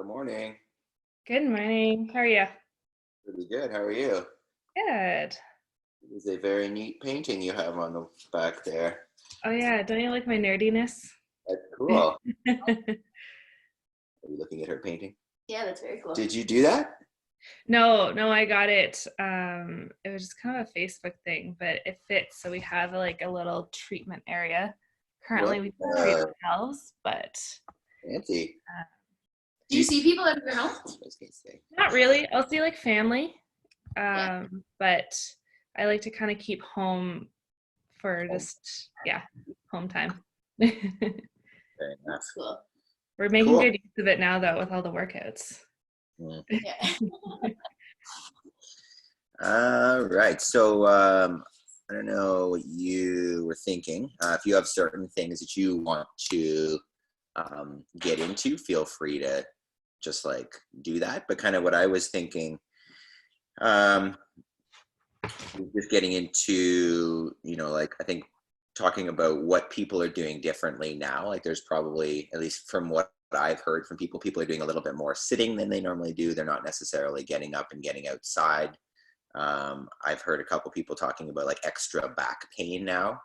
Good morning. Good morning. How are you? Pretty good. How are you? Good. It is a very neat painting you have on the back there. Oh yeah, don't you like my nerdiness? That's cool. Are you looking at her painting? Yeah, that's very cool. Did you do that? No, I got it. It was just kind of a Facebook thing, but it fits. So we have like a little treatment area. Currently, we treat ourselves, but Fancy. Do you see people at your home? I was gonna say. not really. I'll see like family, but I like to kind of keep home for just home time. Very nice. That's cool. We're making Cool. good use of it now, though, with all the workouts. Yeah. All right. So I don't know what you were thinking. If you have certain things that you want to get into, feel free to just like do that. But kind of what I was thinking, just getting into, like I think talking about what people are doing differently now. Like there's probably, at least from what I've heard from people are doing a little bit more sitting than they normally do. They're not necessarily getting up and getting outside. I've heard a couple people talking about like extra back pain now.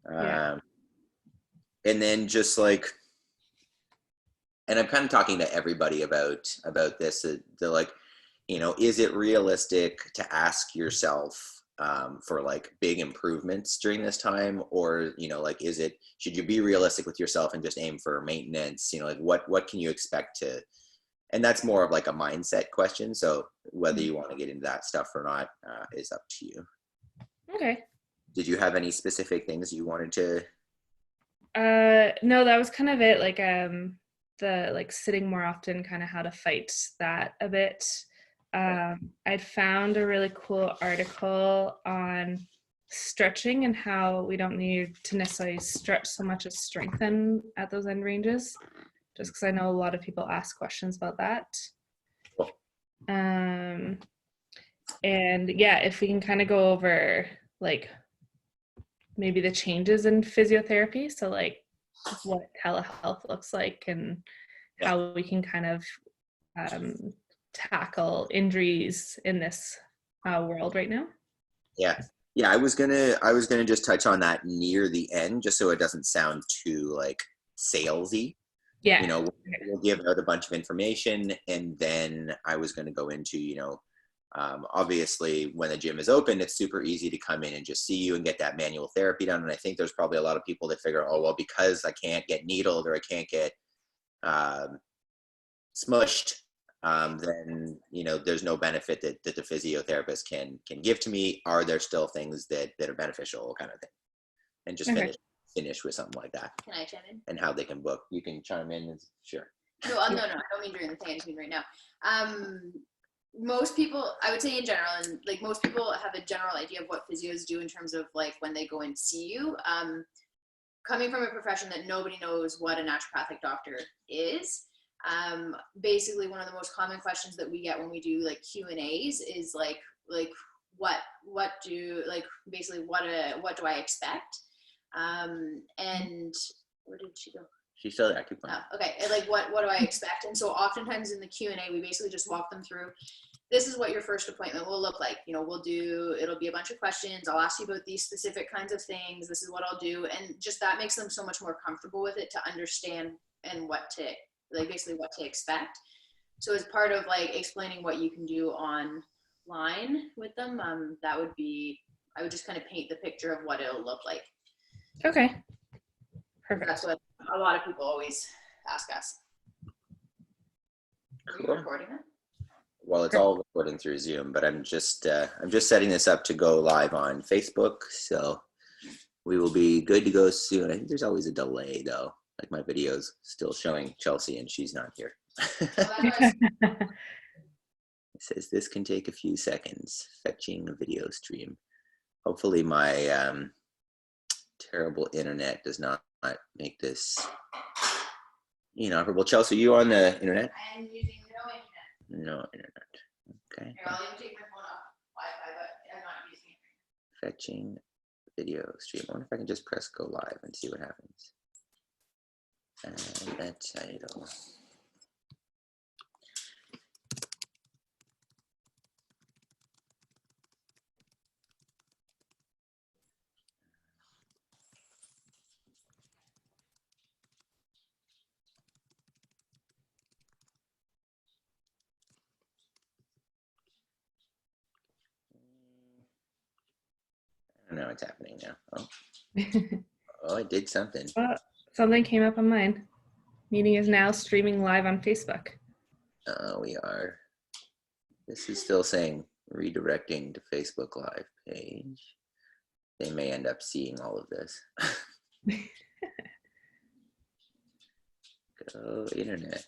And then just like, and I'm kind of talking to everybody about this, they're like, is it realistic to ask yourself for like big improvements during this time? Or, like, should you be realistic with yourself and just aim for maintenance? Like what can you expect to, and that's more of like a mindset question. So whether you want to get into that stuff or not is up to you. Okay. Did you have any specific things you wanted to? No, that was kind of it. Like the like sitting more often, kind of how to fight that a bit. I'd found a really cool article on stretching and how we don't need to necessarily stretch so much as strengthen at those end ranges, just because I know a lot of people ask questions about that. Cool. And if we can kind of go over like maybe the changes in physiotherapy, so like what telehealth looks like and how we can kind of tackle injuries in this world right now. I was gonna just touch on that near the end, just so it doesn't sound too like salesy. We'll give out a bunch of information, and then I was going to go into obviously when the gym is open, it's super easy to come in and just see you and get that manual therapy done. And I think there's probably a lot of people that figure, oh well, because I can't get needled or I can't get smushed, then there's no benefit that the physiotherapist can give to me. Are there still things that are beneficial, kind of thing? And just finish with something like that. Can I chime in? And how they can book. You can chime in. Sure. No, I don't mean during the thing. I just mean right now. Most people, I would say in general, and like most people have a general idea of what physios do in terms of like when they go and see you. Coming from a profession that nobody knows what a naturopathic doctor is, basically one of the most common questions that we get when we do like Q&As is like what do I expect? And where did she go? She's still there. Keep going. Oh, okay. Like what do I expect? And so oftentimes in the Q&A, we basically just walk them through, this is what your first appointment will look like. It'll be a bunch of questions. I'll ask you about these specific kinds of things. This is what I'll do. And just that makes them so much more comfortable with it to understand and what to expect. So as part of like explaining what you can do online with them, I would just kind of paint the picture of what it'll look like. Okay. Perfect. That's what a lot of people always ask us. Are you recording it? Well, it's all recording through Zoom, but I'm just setting this up to go live on Facebook, so we will be good to go soon. I think there's always a delay though. Like my video's still showing Chelsea and she's not here. It says this can take a few seconds. Fetching a video stream. Hopefully my terrible internet does not make this inoperable. Chelsea, are you on the internet? I am using no internet. No internet. Okay. Here, I'll even take my phone off Wi-Fi, but I'm not using it. Fetching video stream. I wonder if I can just press go live and see what happens. And that title. know what's happening now. Oh, I did something. Oh, something came up on mine. Meeting is now streaming live on Facebook. We are. This is still saying redirecting to Facebook Live page. They may end up seeing all of this. Go internet.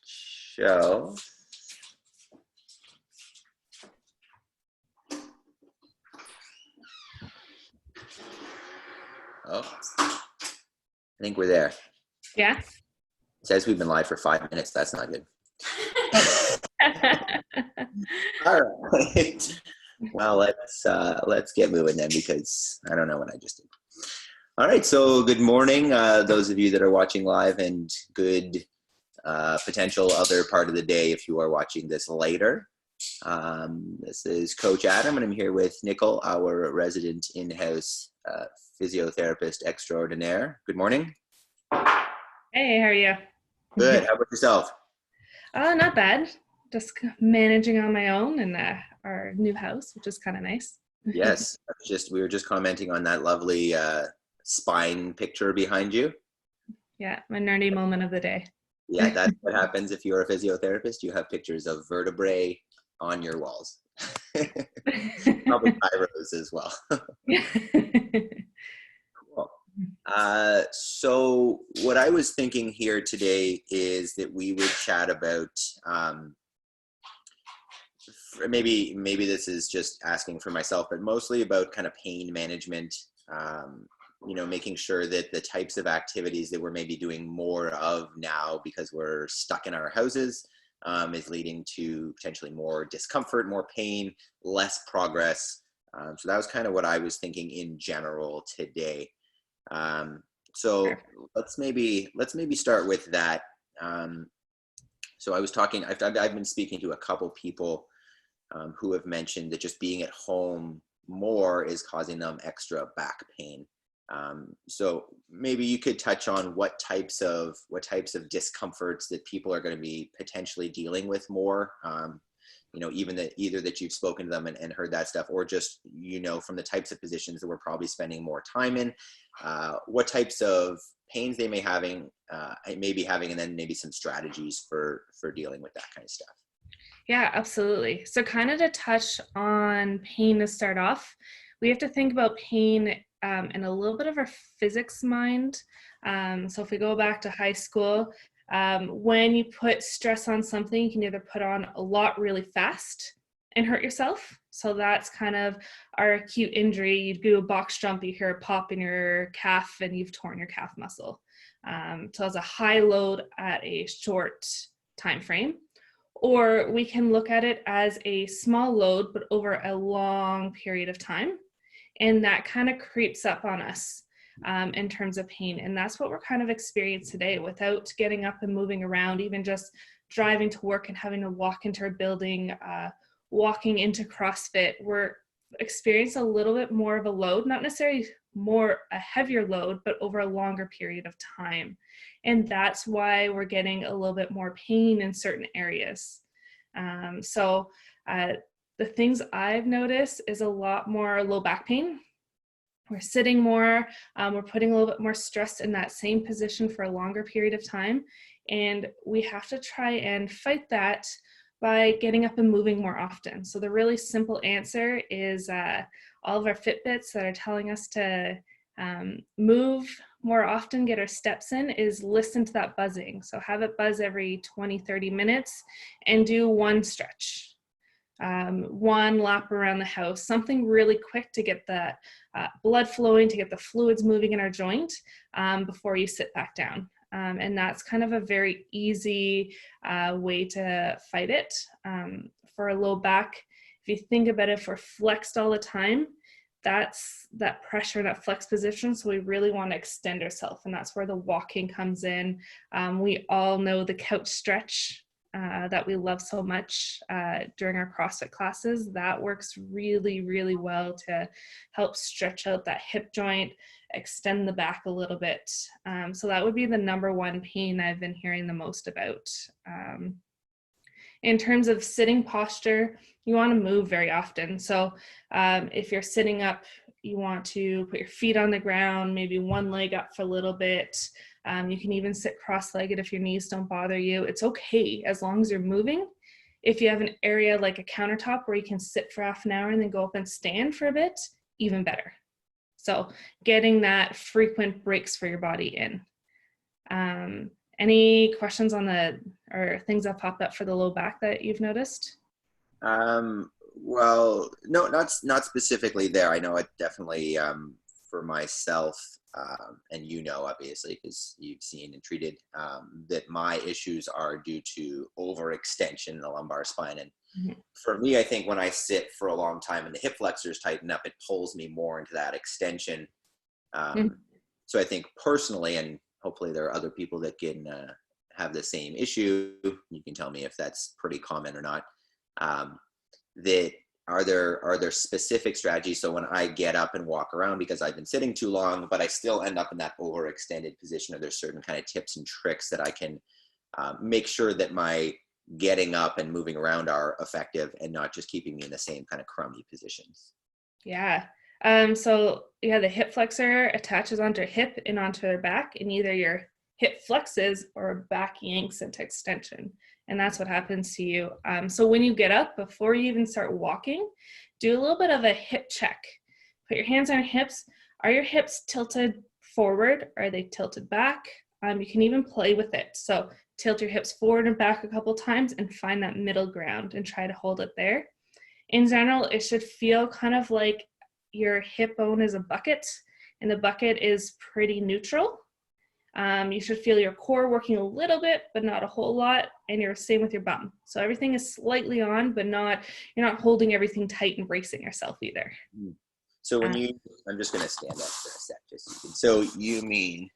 Show. Oh, I think we're there. Yeah. It says we've been live for 5 minutes. That's not good. All right. Well, let's get moving then, because I don't know what I just did. All right. So good morning, those of you that are watching live, and good potential other part of the day if you are watching this later. This is Coach Adam, and I'm here with Nicol, our resident in-house physiotherapist extraordinaire. Good morning. Hey, how are you? Good. How about yourself? Not bad. Just managing on my own in our new house, which is kind of nice. Yes. We were just commenting on that lovely spine picture behind you. Yeah, my nerdy moment of the day. Yeah, that's what happens if you're a physiotherapist. You have pictures of vertebrae on your walls. Probably gyros as well. Cool. So what I was thinking here today is that we would chat about maybe this is just asking for myself, but mostly about kind of pain management, making sure that the types of activities that we're maybe doing more of now because we're stuck in our houses is leading to potentially more discomfort, more pain, less progress. So that was kind of what I was thinking in general today. So let's maybe start with that. So I was talking, I've been speaking to a couple people who have mentioned that just being at home more is causing them extra back pain. So maybe you could touch on what types of discomforts that people are going to be potentially dealing with more, either that you've spoken to them and heard that stuff, or just, from the types of positions that we're probably spending more time in, what types of pains they may be having, and then maybe some strategies for dealing with that kind of stuff. Yeah, absolutely. So kind of to touch on pain to start off, we have to think about pain in a little bit of our physics mind. So if we go back to high school, when you put stress on something, you can either put on a lot really fast and hurt yourself. So that's kind of our acute injury. You do a box jump, you hear a pop in your calf, and you've torn your calf muscle. So it's a high load at a short time frame. Or we can look at it as a small load, but over a long period of time. And that kind of creeps up on us in terms of pain. And that's what we're kind of experiencing today without getting up and moving around, even just driving to work and having to walk into a building, walking into CrossFit. We're experiencing a little bit more of a load, not necessarily a heavier load, but over a longer period of time. And that's why we're getting a little bit more pain in certain areas. The things I've noticed is a lot more low back pain. We're sitting more, we're putting a little bit more stress in that same position for a longer period of time. And we have to try and fight that by getting up and moving more often. So the really simple answer is all of our Fitbits that are telling us to move more often, get our steps in, is listen to that buzzing. So have it buzz every 20, 30 minutes and do one stretch, one lap around the house, something really quick to get the blood flowing, to get the fluids moving in our joint before you sit back down. And that's kind of a very easy way to fight it. For a low back, if you think about it, if we're flexed all the time, that's that pressure, that flex position. So we really want to extend ourselves, and that's where the walking comes in. We all know the couch stretch that we love so much during our CrossFit classes. That works really, really well to help stretch out that hip joint, extend the back a little bit. So that would be the number one pain I've been hearing the most about. in terms of sitting posture, you want to move very often. So if you're sitting up, you want to put your feet on the ground, maybe one leg up for a little bit. You can even sit cross-legged if your knees don't bother you. It's okay as long as you're moving. If you have an area like a countertop where you can sit for half an hour and then go up and stand for a bit, even better. So getting that frequent breaks for your body in. Any questions on or things that popped up for the low back that you've noticed? Well, no, not specifically there. I know it definitely, for myself, and obviously, because you've seen and treated, that my issues are due to overextension in the lumbar spine. And for me, I think when I sit for a long time and the hip flexors tighten up, it pulls me more into that extension. So I think personally, and hopefully there are other people that can have the same issue, you can tell me if that's pretty common or not, that are there specific strategies? So when I get up and walk around because I've been sitting too long, but I still end up in that overextended position, are there certain kind of tips and tricks that I can make sure that my getting up and moving around are effective and not just keeping me in the same kind of crummy positions? Yeah. So the hip flexor attaches onto your hip and onto their back, and either your hip flexes or back yanks into extension. And that's what happens to you. So when you get up, before you even start walking, do a little bit of a hip check. Put your hands on your hips. Are your hips tilted forward? Are they tilted back? You can even play with it. So tilt your hips forward and back a couple times and find that middle ground and try to hold it there. In general, it should feel kind of like your hip bone is a bucket and the bucket is pretty neutral. You should feel your core working a little bit, but not a whole lot. And you're same with your bum. So everything is slightly on, but you're not holding everything tight and bracing yourself either. So I'm just going to stand up for a sec. So you mean,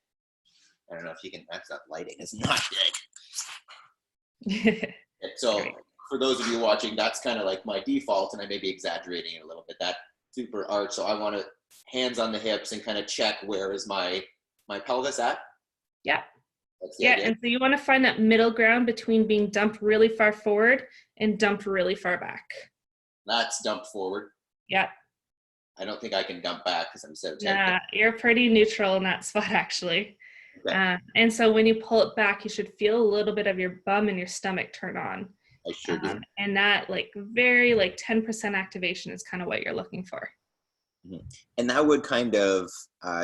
I don't know if you can, that's not lighting. It's not good. So for those of you watching, that's kind of like my default, and I may be exaggerating it a little bit, that super arch. So I want to hands on the hips and kind of check where is my pelvis at. Yeah. And so you want to find that middle ground between being dumped really far forward and dumped really far back. That's dumped forward. Yeah. I don't think I can dump back because I'm so tight. Nah, you're pretty neutral in that spot, actually. Okay. And so when you pull it back, you should feel a little bit of your bum and your stomach turn on. I sure do. And that very 10% activation is kind of what you're looking for. And that would kind of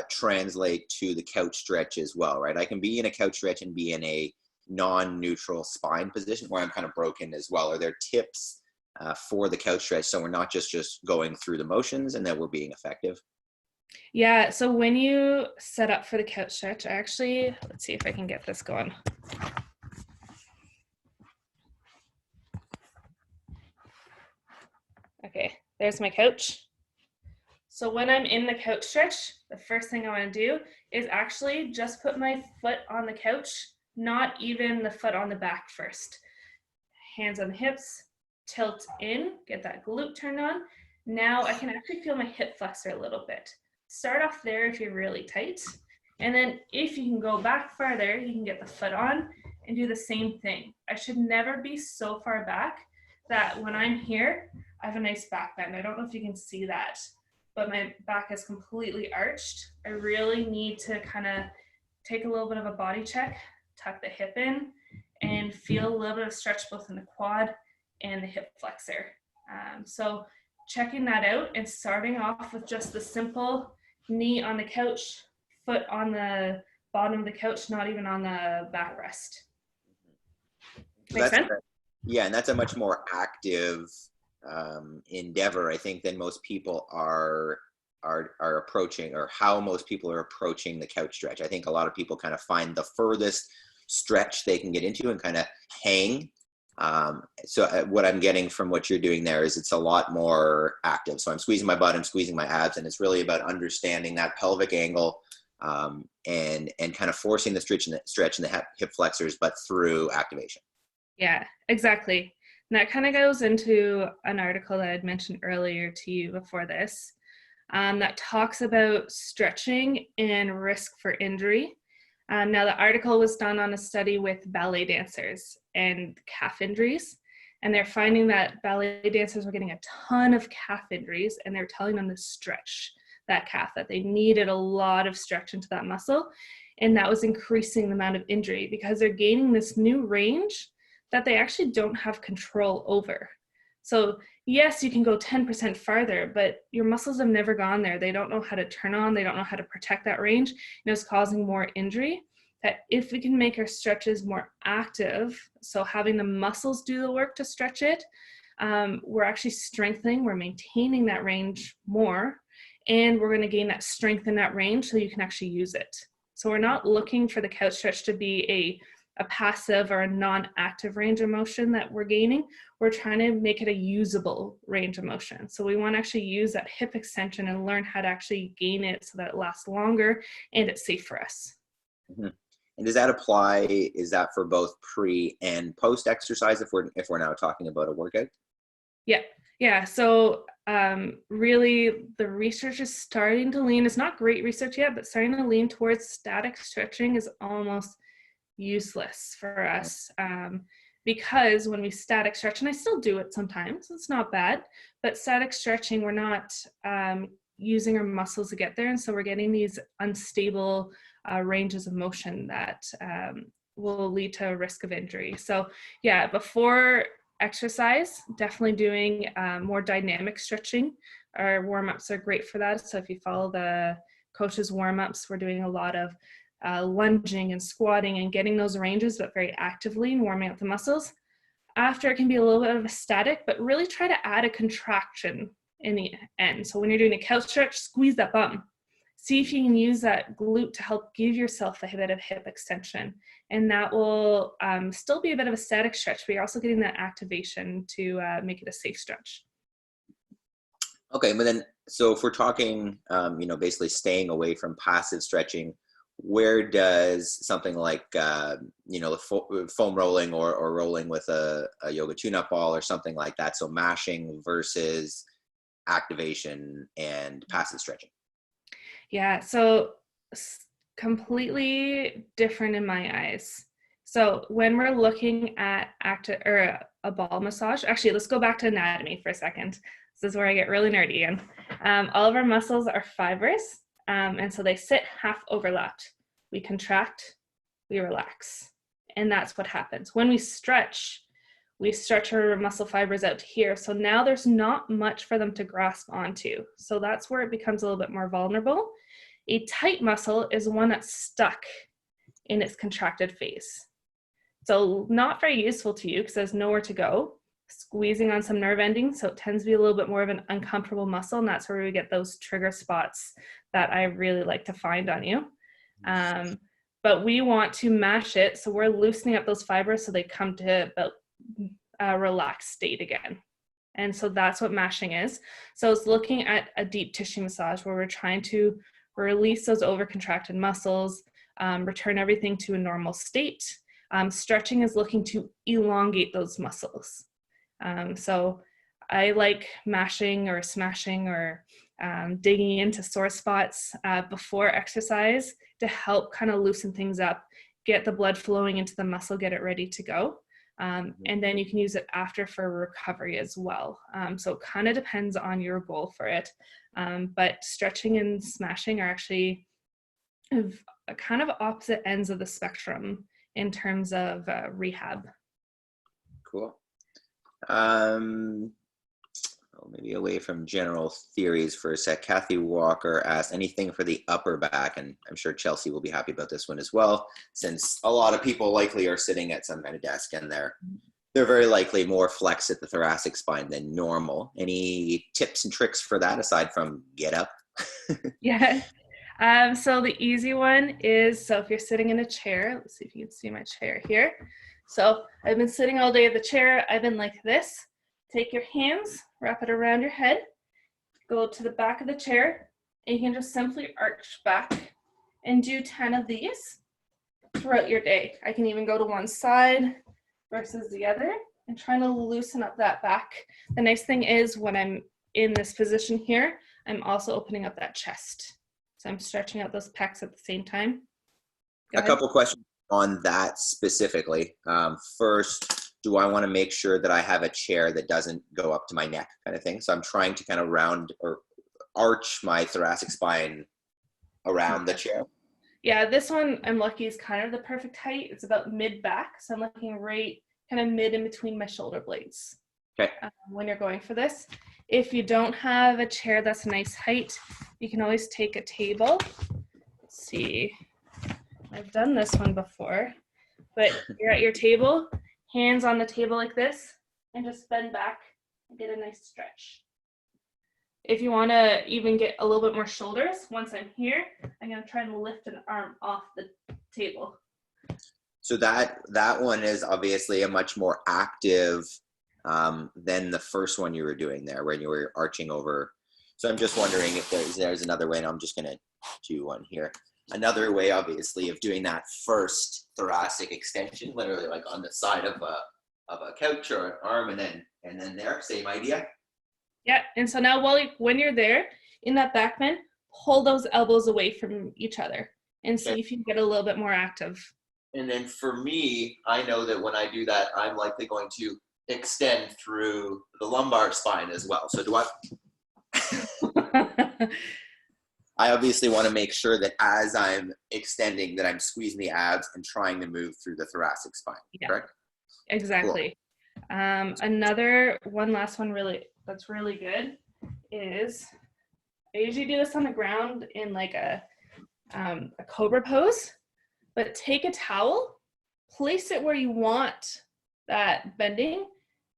translate to the couch stretch as well, right? I can be in a couch stretch and be in a non-neutral spine position where I'm kind of broken as well. Are there tips for the couch stretch so we're not just going through the motions and that we're being effective? Yeah, so when you set up for the couch stretch, let's see if I can get this going. Okay, there's my couch. So when I'm in the couch stretch, the first thing I want to do is actually just put my foot on the couch, not even the foot on the back first. Hands on the hips, tilt in, get that glute turned on. Now I can actually feel my hip flexor a little bit. Start off there if you're really tight. And then if you can go back farther, you can get the foot on and do the same thing. I should never be so far back that when I'm here, I have a nice back bend. I don't know if you can see that, but my back is completely arched. I really need to kind of take a little bit of a body check, tuck the hip in, and feel a little bit of stretch both in the quad and the hip flexor. So checking that out and starting off with just the simple knee on the couch, foot on the bottom of the couch, not even on the backrest. Make sense? Yeah, and that's a much more active endeavor, I think, than most people are approaching, or how most people are approaching the couch stretch. I think a lot of people kind of find the furthest stretch they can get into and kind of hang. So what I'm getting from what you're doing there is it's a lot more active. So I'm squeezing my butt, I'm squeezing my abs, and it's really about understanding that pelvic angle and kind of forcing the stretch in the hip flexors, but through activation. Yeah, exactly. And that kind of goes into an article that I'd mentioned earlier to you before this that talks about stretching and risk for injury. Now, the article was done on a study with ballet dancers and calf injuries. And they're finding that ballet dancers were getting a ton of calf injuries, and they're telling them to stretch that calf, that they needed a lot of stretch into that muscle. And that was increasing the amount of injury because they're gaining this new range that they actually don't have control over. So yes, you can go 10% farther, but your muscles have never gone there. They don't know how to turn on. They don't know how to protect that range. And it's causing more injury. That if we can make our stretches more active, so having the muscles do the work to stretch it, we're actually strengthening, we're maintaining that range more, and we're going to gain that strength in that range so you can actually use it. So we're not looking for the couch stretch to be a passive or a non-active range of motion that we're gaining. We're trying to make it a usable range of motion. So we want to actually use that hip extension and learn how to actually gain it so that it lasts longer and it's safe for us. Mm-hmm. And does that apply, is that for both pre and post exercise if we're now talking about a workout? Yeah. So really the research is starting to lean, it's not great research yet, but starting to lean towards static stretching is almost useless for us, because when we static stretch, and I still do it sometimes, it's not bad, but static stretching, we're not using our muscles to get there. And so we're getting these unstable ranges of motion that will lead to a risk of injury. So yeah, before exercise, definitely doing more dynamic stretching. Our warm-ups are great for that. So if you follow the coach's warm-ups, we're doing a lot of lunging and squatting and getting those ranges, but very actively and warming up the muscles. After, it can be a little bit of a static, but really try to add a contraction in the end. So when you're doing a couch stretch, squeeze that bum. See if you can use that glute to help give yourself a bit of hip extension. And that will still be a bit of a static stretch, but you're also getting that activation to make it a safe stretch. Okay, but then, so if we're talking, basically staying away from passive stretching, where does something like, foam rolling or rolling with a yoga tune-up ball or something like that, so mashing versus activation and passive stretching? Yeah, so completely different in my eyes. So when we're looking at a ball massage, actually, let's go back to anatomy for a second. This is where I get really nerdy again. All of our muscles are fibers, and so they sit half overlapped. We contract, we relax, and that's what happens. When we stretch our muscle fibers out to here. So now there's not much for them to grasp onto. So that's where it becomes a little bit more vulnerable. A tight muscle is one that's stuck in its contracted phase. So not very useful to you because there's nowhere to go. Squeezing on some nerve endings, so it tends to be a little bit more of an uncomfortable muscle, and that's where we get those trigger spots that I really like to find on you. But we want to mash it, so we're loosening up those fibers so they come to about a relaxed state again. And so that's what mashing is. So it's looking at a deep tissue massage where we're trying to release those overcontracted muscles, return everything to a normal state. Stretching is looking to elongate those muscles. So I like mashing or smashing or digging into sore spots before exercise to help kind of loosen things up, get the blood flowing into the muscle, get it ready to go. And then you can use it after for recovery as well. So it kind of depends on your goal for it. But stretching and smashing are actually kind of opposite ends of the spectrum in terms of rehab. Cool. Maybe away from general theories for a sec. Kathy Walker asked, anything for the upper back? And I'm sure Chelsea will be happy about this one as well, since a lot of people likely are sitting at some kind of desk and they're very likely more flex at the thoracic spine than normal. Any tips and tricks for that aside from get up? Yeah. So the easy one is, so if you're sitting in a chair, let's see if you can see my chair here. So I've been sitting all day at the chair. I've been like this. Take your hands, wrap it around your head, go to the back of the chair, and you can just simply arch back and do 10 of these throughout your day. I can even go to one side versus the other and trying to loosen up that back. The nice thing is when I'm in this position here, I'm also opening up that chest. So I'm stretching out those pecs at the same time. A couple questions on that specifically. First, do I want to make sure that I have a chair that doesn't go up to my neck kind of thing? So I'm trying to kind of round or arch my thoracic spine around the chair. Yeah, this one I'm lucky is kind of the perfect height. It's about mid back, so I'm looking right kind of mid in between my shoulder blades. Okay. When you're going for this. If you don't have a chair that's a nice height, you can always take a table. Let's see, I've done this one before, but you're at your table, hands on the table like this, and just bend back and get a nice stretch. If you want to even get a little bit more shoulders, once I'm here, I'm going to try and lift an arm off the table. So that one is obviously a much more active than the first one you were doing there when you were arching over. So I'm just wondering if there's another way, and I'm just going to do one here. Another way, obviously, of doing that first thoracic extension, literally like on the side of a couch or an arm, and then there, same idea. Yeah, and so now when you're there in that back bend, pull those elbows away from each other and see if you can get a little bit more active. And then for me, I know that when I do that, I'm likely going to extend through the lumbar spine as well. So do I? I obviously want to make sure that as I'm extending that I'm squeezing the abs and trying to move through the thoracic spine, correct? Exactly. Cool. One last one that's really good is I usually do this on the ground in like a cobra pose, but take a towel, place it where you want that bending,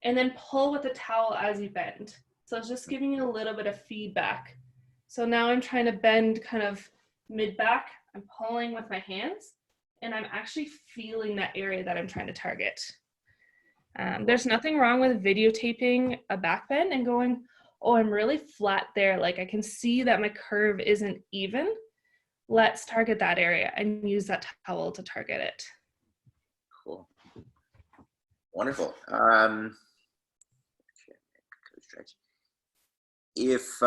and then pull with the towel as you bend. So it's just giving you a little bit of feedback. So now I'm trying to bend kind of mid-back. I'm pulling with my hands, and I'm actually feeling that area that I'm trying to target. There's nothing wrong with videotaping a back bend and going, oh, I'm really flat there. Like I can see that my curve isn't even. Let's target that area and use that towel to target it. Cool. Wonderful. If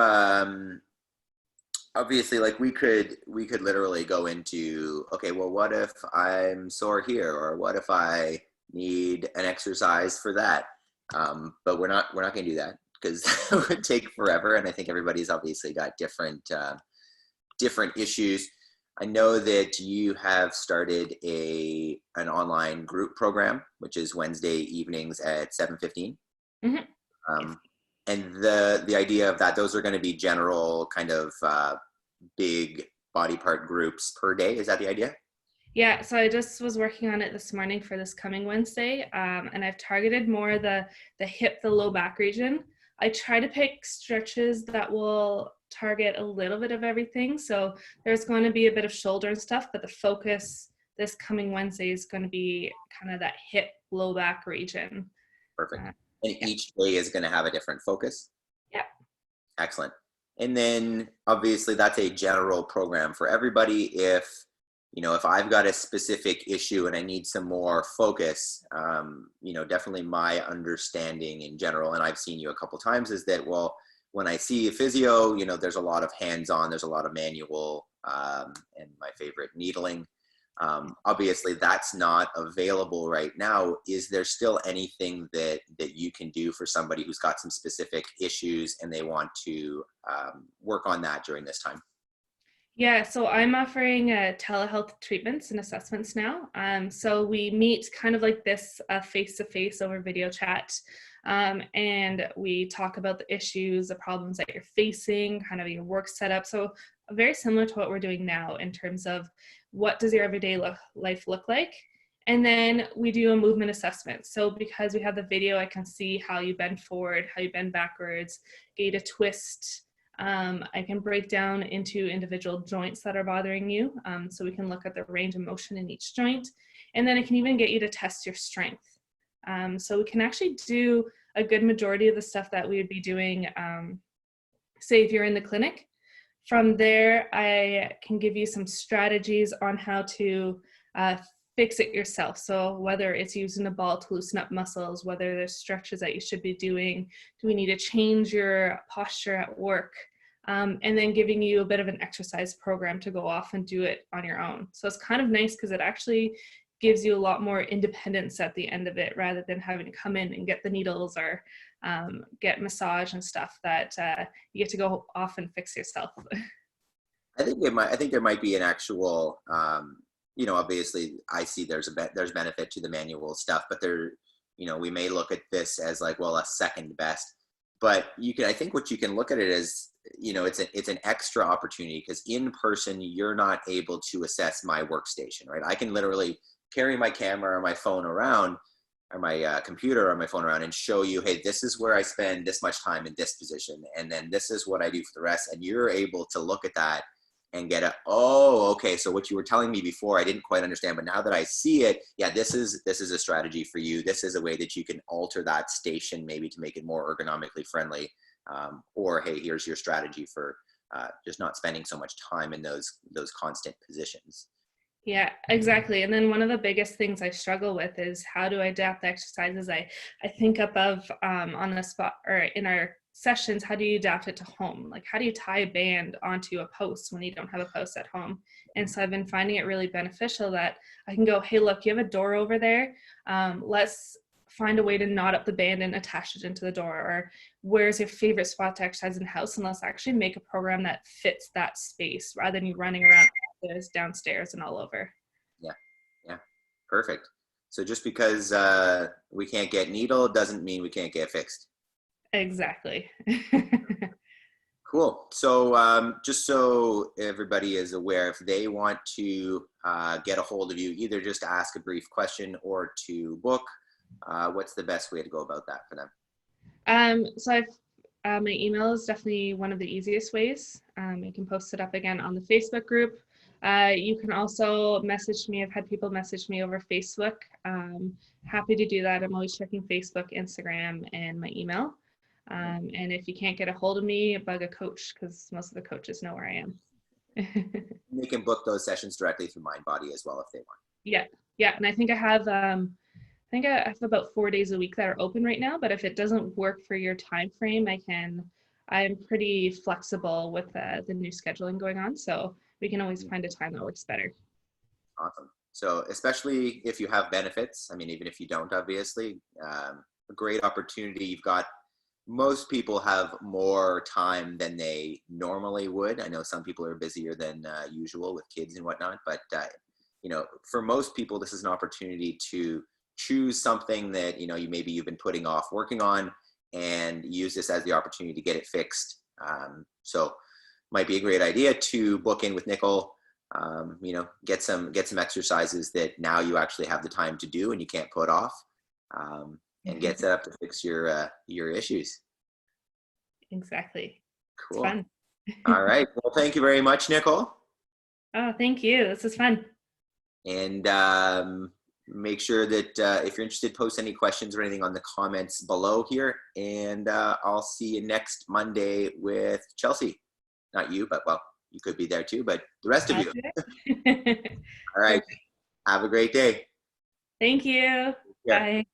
obviously, like we could literally go into, okay, well, what if I'm sore here, or what if I need an exercise for that? But we're not going to do that because it would take forever, and I think everybody's obviously got different issues. I know that you have started an online group program, which is Wednesday evenings at 7:15. Mm-hmm. And the idea of that, those are going to be general kind of big body part groups per day. Is that the idea? Yeah, so I just was working on it this morning for this coming Wednesday, and I've targeted more the hip, the low back region. I try to pick stretches that will target a little bit of everything. So there's going to be a bit of shoulder and stuff, but the focus this coming Wednesday is going to be kind of that hip, low back region. Perfect. And each day is going to have a different focus? Yeah. Excellent. And then obviously that's a general program for everybody. If I've got a specific issue and I need some more focus, definitely my understanding in general, and I've seen you a couple times, is that, well, when I see a physio, there's a lot of hands-on, there's a lot of manual, and my favorite, needling. Obviously that's not available right now. Is there still anything that you can do for somebody who's got some specific issues and they want to work on that during this time? Yeah, so I'm offering telehealth treatments and assessments now. So we meet kind of like this face-to-face over video chat, and we talk about the issues, the problems that you're facing, kind of your work setup. So very similar to what we're doing now in terms of what does your everyday life look like? And then we do a movement assessment. So because we have the video, I can see how you bend forward, how you bend backwards, get a twist. I can break down into individual joints that are bothering you. So we can look at the range of motion in each joint. And then I can even get you to test your strength. So we can actually do a good majority of the stuff that we would be doing, say if you're in the clinic. From there, I can give you some strategies on how to fix it yourself. So whether it's using a ball to loosen up muscles, whether there's stretches that you should be doing, do we need to change your posture at work? And then giving you a bit of an exercise program to go off and do it on your own. So it's kind of nice because it actually gives you a lot more independence at the end of it, rather than having to come in and get the needles or get massage and stuff that you get to go off and fix yourself. I think there might be an actual, obviously I see there's benefit to the manual stuff, but we may look at this as like, well, a second best, but I think what you can look at it as, it's an extra opportunity, because in person, you're not able to assess my workstation, right? I can literally carry my camera or my phone around, or my computer or my phone around, and show you, hey, this is where I spend this much time in this position, and then this is what I do for the rest. And you're able to look at that and get okay, so what you were telling me before, I didn't quite understand, but now that I see it, yeah, this is a strategy for you. This is a way that you can alter that station, maybe to make it more ergonomically friendly. Or, hey, here's your strategy for just not spending so much time in those constant positions. Yeah, exactly. And then one of the biggest things I struggle with is how do I adapt the exercises I think above on the spot or in our sessions. How do you adapt it to home? Like, how do you tie a band onto a post when you don't have a post at home? And so I've been finding it really beneficial that I can go, hey, look, you have a door over there. Let's find a way to knot up the band and attach it into the door. Or where's your favorite spot to exercise in the house? And let's actually make a program that fits that space, rather than you running around downstairs and all over. Yeah, perfect. So just because we can't get needle doesn't mean we can't get fixed. Exactly. Cool. So just so everybody is aware, if they want to get a hold of you, either just ask a brief question or to book, what's the best way to go about that for them? So my email is definitely one of the easiest ways. I can post it up again on the Facebook group. You can also message me. I've had people message me over Facebook. Happy to do that. I'm always checking Facebook, Instagram, and my email. And if you can't get a hold of me, bug a coach, because most of the coaches know where I am. They can book those sessions directly through MindBody as well if they want. Yeah. And I think I have about 4 days a week that are open right now, but if it doesn't work for your time frame, I'm pretty flexible with the new scheduling going on. So we can always find a time that works better. Awesome. So especially if you have benefits, I mean, even if you don't, obviously, a great opportunity. You've got, most people have more time than they normally would. I know some people are busier than usual with kids and whatnot, but for most people, this is an opportunity to choose something that, you've been putting off working on, and use this as the opportunity to get it fixed. So might be a great idea to book in with Nicol, get some exercises that now you actually have the time to do and you can't put off, and get set up to fix your issues. Exactly. Cool. It's fun. All right. Well, thank you very much, Nicol. Oh, thank you. This is fun. And make sure that if you're interested, post any questions or anything on the comments below here. And I'll see you next Monday with Chelsea. Not you, but well, you could be there too, but the rest of you. All right. Have a great day. Thank you. Yeah. Bye.